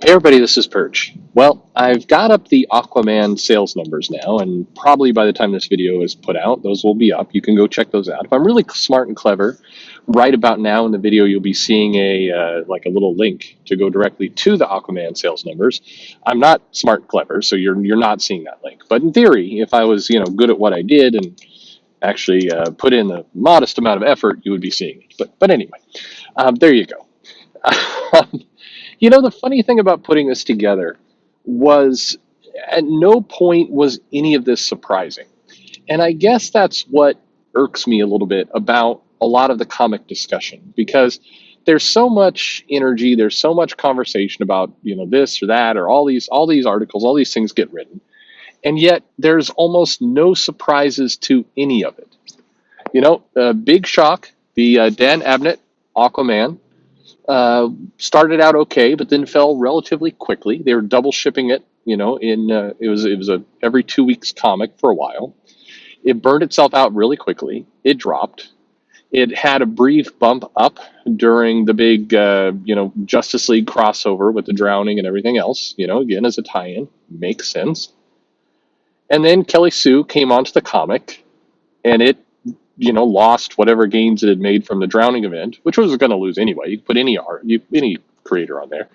Hey everybody, this is Perch. Well, I've got up the Aquaman sales numbers now, and probably by the time this video is put out, those will be up. You can go check those out. If I'm really smart and clever, right about now in the video, you'll be seeing a little link to go directly to the Aquaman sales numbers. I'm not smart and clever, so you're not seeing that link. But in theory, if I was good at what I did and actually put in a modest amount of effort, you would be seeing it. But anyway, there you go. The funny thing about putting this together was at no point was any of this surprising. And I guess that's what irks me a little bit about a lot of the comic discussion because there's so much energy, there's so much conversation about, this or that or all these articles, all these things get written. And yet there's almost no surprises to any of it. Big shock, the Dan Abnett Aquaman started out okay, but then fell relatively quickly. They were double shipping it, it was a every 2 weeks comic for a while. It burned itself out really quickly. It dropped. It had a brief bump up during the big, Justice League crossover with the drowning and everything else. Again as a tie-in, makes sense. And then Kelly Sue came onto the comic, and it lost whatever gains it had made from the drowning event, which was going to lose anyway. You could put any creator on there.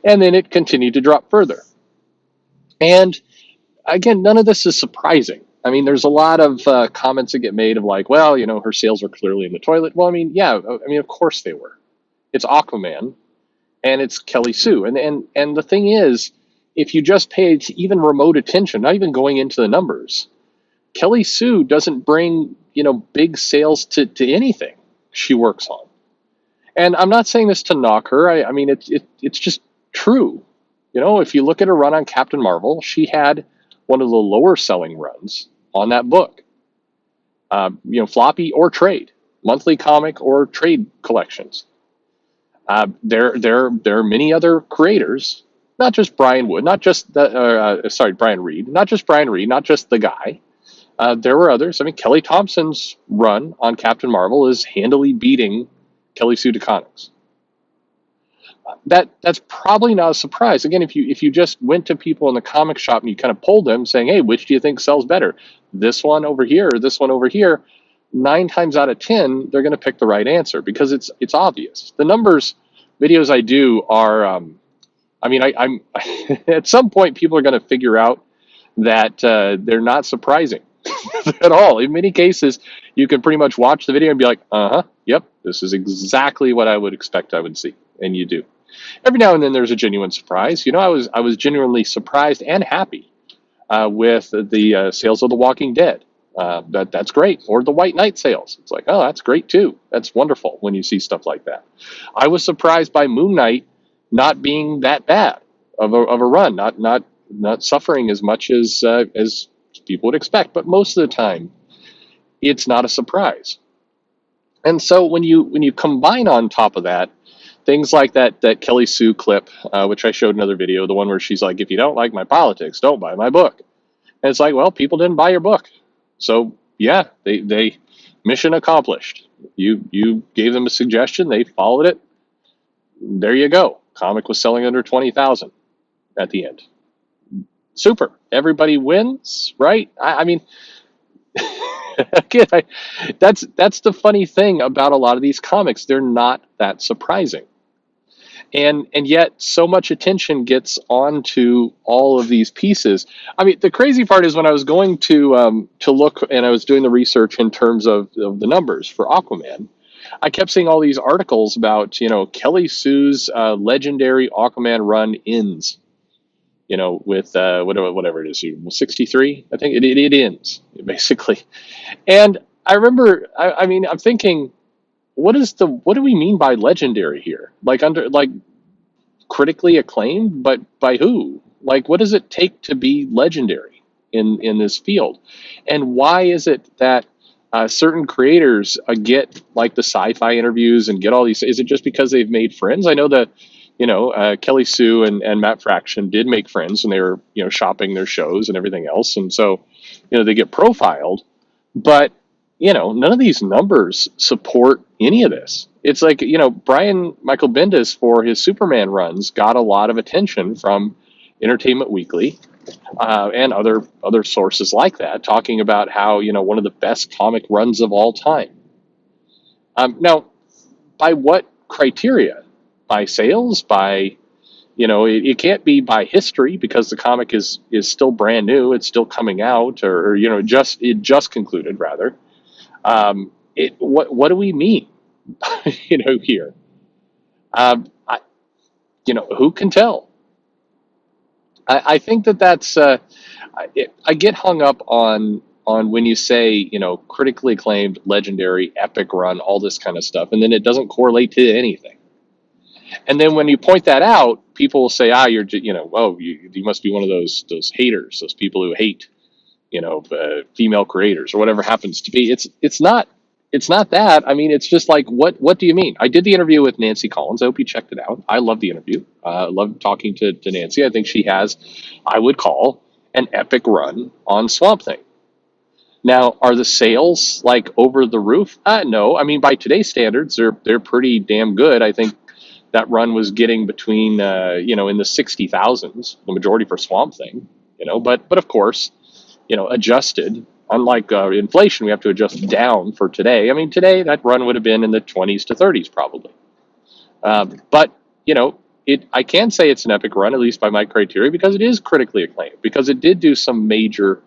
And then it continued to drop further. And again, none of this is surprising. I mean, there's a lot of comments that get made of like, well, her sales were clearly in the toilet. Well, of course they were. It's Aquaman and it's Kelly Sue. And the thing is, if you just paid even remote attention, not even going into the numbers, Kelly Sue doesn't bring big sales to anything she works on. And I'm not saying this to knock her. It's just true. If you look at her run on Captain Marvel, she had one of the lower selling runs on that book. Floppy or trade, monthly comic or trade collections. There are many other creators, not just Brian Wood, not just Brian Reed, not just Brian Reed, not just the guy. There were others. Kelly Thompson's run on Captain Marvel is handily beating Kelly Sue DeConnick's. That's probably not a surprise. Again, if you just went to people in the comic shop and you kind of polled them saying, hey, which do you think sells better? This one over here or this one over here? 9 times out of 10, they're going to pick the right answer because it's obvious. The numbers videos I do are, I'm at some point people are going to figure out that they're not surprising. At all. In many cases, you can pretty much watch the video and be like, yep, this is exactly what I would expect I would see. And you do. Every now and then there's a genuine surprise. I was genuinely surprised and happy with the sales of The Walking Dead. That's great. Or the White Knight sales. It's like, oh, that's great too. That's wonderful when you see stuff like that. I was surprised by Moon Knight not being that bad of a run, not suffering as much as people would expect, but most of the time it's not a surprise. And so when you combine on top of that things like that Kelly Sue clip, which I showed in another video, the one where she's like, if you don't like my politics, don't buy my book. And it's like, well, people didn't buy your book, so yeah, they mission accomplished. You gave them a suggestion, they followed it, there you go. Comic was selling under 20,000 at the end. Super. Everybody wins, right? Again, that's the funny thing about a lot of these comics. They're not that surprising. And yet so much attention gets onto all of these pieces. The crazy part is when I was going to look and I was doing the research in terms of the numbers for Aquaman, I kept seeing all these articles about, Kelly Sue's legendary Aquaman run ends. With whatever it is, 63, I think it ends basically. And I remember, I'm thinking, what do we mean by legendary here? Like critically acclaimed, but by who? Like, what does it take to be legendary in this field? And why is it that certain creators get like the sci-fi interviews and get all these? Is it just because they've made friends? I know that. Kelly Sue and Matt Fraction did make friends when they were, shopping their shows and everything else. And so, they get profiled, but, none of these numbers support any of this. It's like, Brian Michael Bendis for his Superman runs got a lot of attention from Entertainment Weekly, and other sources like that, talking about how, one of the best comic runs of all time. Now, by what criteria? By sales? By, it can't be by history, because the comic is still brand new. It's still coming out, or it just concluded, rather. What do we mean? Here. I, who can tell? I think that's. I get hung up on when you say, critically acclaimed, legendary, epic run, all this kind of stuff, and then it doesn't correlate to anything. And then when you point that out, people will say, you're, oh, you must be one of those haters, those people who hate, female creators or whatever happens to be. It's not that. I mean, it's just like, what do you mean? I did the interview with Nancy Collins. I hope you checked it out. I love the interview. Love talking to Nancy. I think she has, I would call, an epic run on Swamp Thing. Now, are the sales like over the roof? No. I mean, by today's standards, they're pretty damn good. I think that run was getting between, in the 60,000s, the majority for Swamp Thing. But of course, adjusted. Unlike inflation, we have to adjust down for today. I mean, today that run would have been in the 20s to 30s probably. But I can say it's an epic run, at least by my criteria, because it is critically acclaimed, because it did do some major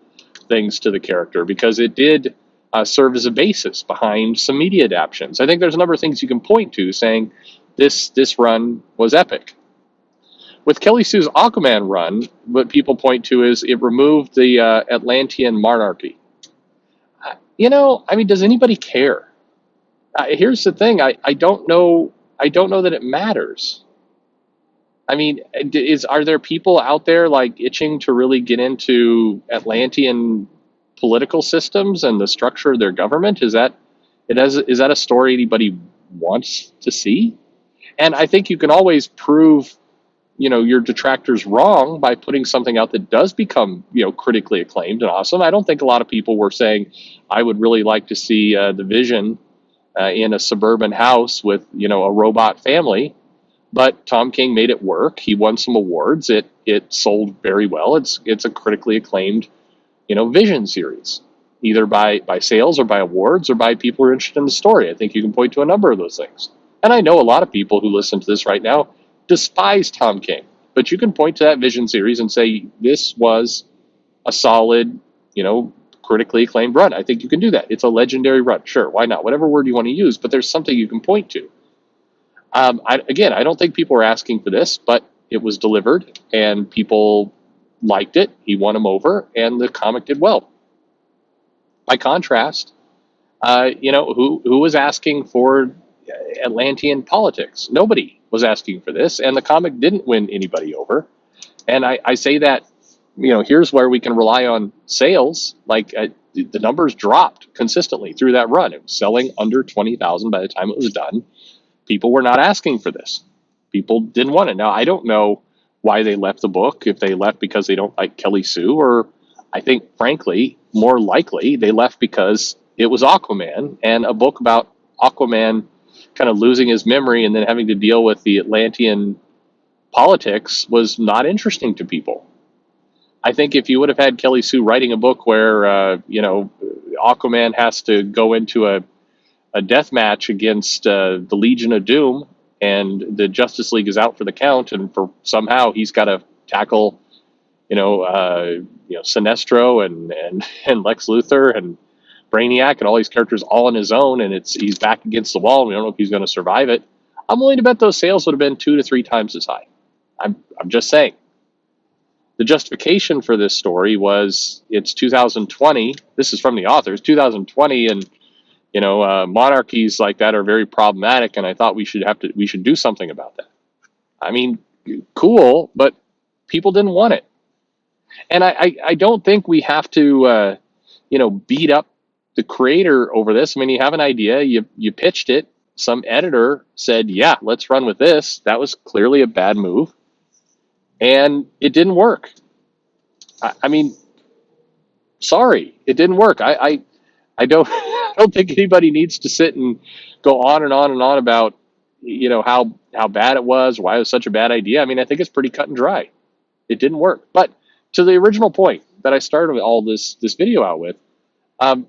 things to the character, because it did serve as a basis behind some media adaptations. I think there's a number of things you can point to saying this run was epic. With Kelly Sue's Aquaman run, what people point to is it removed the Atlantean monarchy. I mean, does anybody care? Here's the thing: I don't know. I don't know that it matters. I mean, are there people out there like itching to really get into Atlantean political systems and the structure of their government? Is that a story anybody wants to see? And I think you can always prove, your detractors wrong by putting something out that does become, critically acclaimed and awesome. I don't think a lot of people were saying, I would really like to see the Vision in a suburban house with, a robot family. But Tom King made it work. He won some awards. It sold very well. It's a critically acclaimed, Vision series, either by sales or by awards or by people who are interested in the story. I think you can point to a number of those things. And I know a lot of people who listen to this right now despise Tom King, but you can point to that Vision series and say this was a solid, critically acclaimed run. I think you can do that. It's a legendary run. Sure, why not? Whatever word you want to use, but there's something you can point to. I don't think people were asking for this, but it was delivered and people liked it. He won them over, and the comic did well. By contrast, who was asking for Atlantean politics? Nobody was asking for this, and the comic didn't win anybody over. And I say that, here's where we can rely on sales. Like the numbers dropped consistently through that run. It was selling under 20,000 by the time it was done. People were not asking for this. People didn't want it. Now, I don't know why they left the book, if they left because they don't like Kelly Sue, or I think, frankly, more likely they left because it was Aquaman, and a book about Aquaman kind of losing his memory and then having to deal with the Atlantean politics was not interesting to people. I think if you would have had Kelly Sue writing a book where, Aquaman has to go into a death match against the Legion of Doom, and the Justice League is out for the count, and for somehow he's got to tackle, Sinestro and Lex Luthor and Brainiac and all these characters all on his own, and he's back against the wall, and we don't know if he's going to survive it. I'm willing to bet those sales would have been 2 to 3 times as high. I'm just saying. The justification for this story was it's 2020. This is from the authors. 2020, and monarchies like that are very problematic, and I thought we should do something about that. I mean, cool, but people didn't want it, and I don't think we have to beat up the creator over this. I mean, you have an idea, you pitched it, some editor said, yeah, let's run with this. That was clearly a bad move, and it didn't work. I mean, sorry, it didn't work. I don't don't think anybody needs to sit and go on and on and on about, how bad it was, why it was such a bad idea. I mean, I think it's pretty cut and dry. It didn't work. But to the original point that I started all this video out with, um,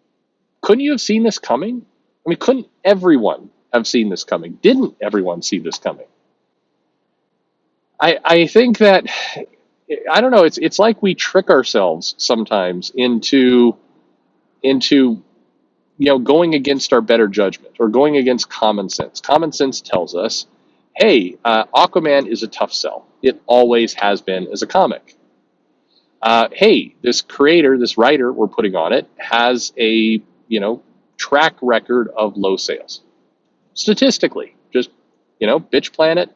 couldn't you have seen this coming? I mean, couldn't everyone have seen this coming? Didn't everyone see this coming? I think that, I don't know. It's like we trick ourselves sometimes into going against our better judgment or going against common sense. Common sense tells us, hey, Aquaman is a tough sell. It always has been as a comic. Hey, this creator, this writer we're putting on it has a track record of low sales. Statistically, just Bitch Planet,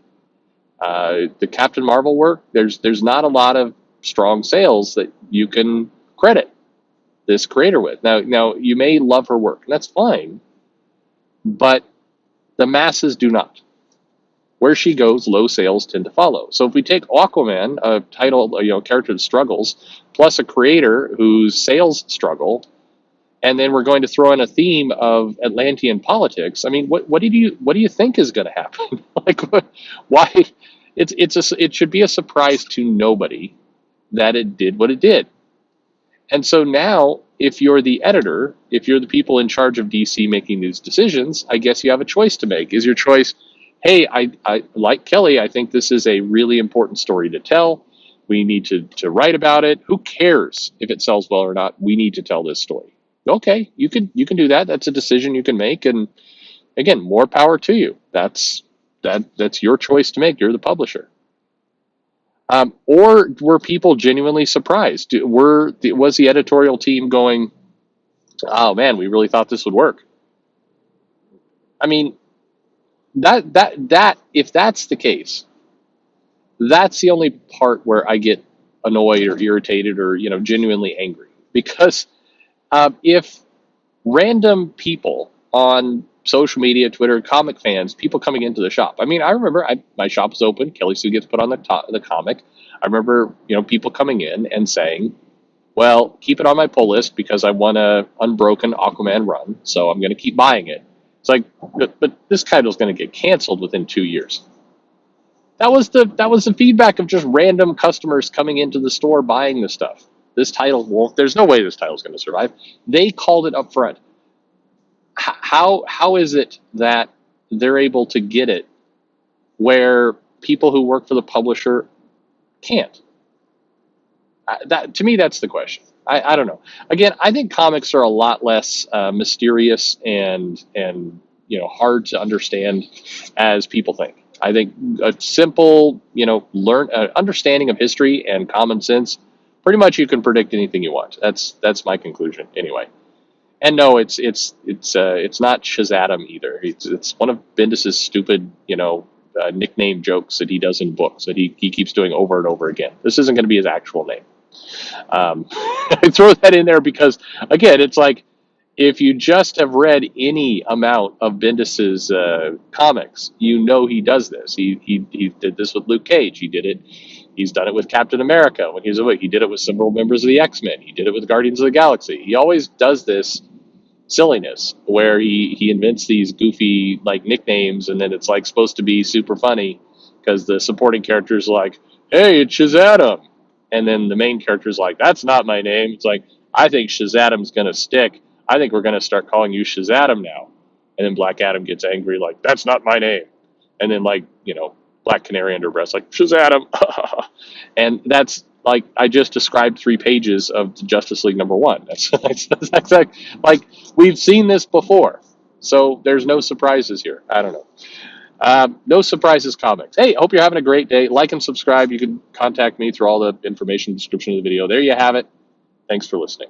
the Captain Marvel work. There's not a lot of strong sales that you can credit this creator with. Now you may love her work, and that's fine, but the masses do not. Where she goes, low sales tend to follow. So if we take Aquaman, a title, character that struggles, plus a creator whose sales struggle, and then we're going to throw in a theme of Atlantean politics. I mean, what do you think is going to happen? Like, why? It should be a surprise to nobody that it did what it did. And so now, if you're the editor, if you're the people in charge of DC making these decisions, I guess you have a choice to make. Is your choice, hey, I like Kelly, I think this is a really important story to tell. We need to write about it. Who cares if it sells well or not? We need to tell this story. Okay, you can do that. That's a decision you can make. And again, more power to you. That's your choice to make. You're the publisher. Or were people genuinely surprised? Was the editorial team going, oh man, we really thought this would work? I mean, that if that's the case, that's the only part where I get annoyed or irritated or genuinely angry, because if random people on social media, Twitter, comic fans, people coming into the shop. I mean, I remember my shop was open. Kelly Sue gets put on the comic. I remember people coming in and saying, well, keep it on my pull list because I want a unbroken Aquaman run, so I'm going to keep buying it. It's like, but this title's going to get canceled within 2 years. That was the feedback of just random customers coming into the store buying the stuff. This title won't. There's no way this title's going to survive. They called it up front. How is it that they're able to get it where people who work for the publisher can't? That, to me, that's the question. I don't know. Again, I think comics are a lot less mysterious and hard to understand as people think. I think a simple understanding of history and common sense, pretty much you can predict anything you want. That's my conclusion anyway. And no, it's not Shazadam either. It's one of Bendis's stupid nickname jokes that he does in books that he keeps doing over and over again. This isn't going to be his actual name. I throw that in there because, again, it's like, if you just have read any amount of Bendis's comics, he does this. He did this with Luke Cage. He did it. He's done it with Captain America when he was away. He did it with several members of the X-Men. He did it with Guardians of the Galaxy. He always does this silliness where he invents these goofy nicknames, and then it's supposed to be super funny because the supporting character's like, hey, it's Shazadam. And then the main character's like, that's not my name. It's like, I think Shazadam's going to stick. I think we're going to start calling you Shazadam now. And then Black Adam gets angry, like, that's not my name. And then, Black Canary under breath, like, Shazadam. And that's, I just described 3 pages of Justice League #1. That's we've seen this before. So there's no surprises here. I don't know. No surprises comics. Hey, I hope you're having a great day. Like and subscribe. You can contact me through all the information in the description of the video. There you have it. Thanks for listening.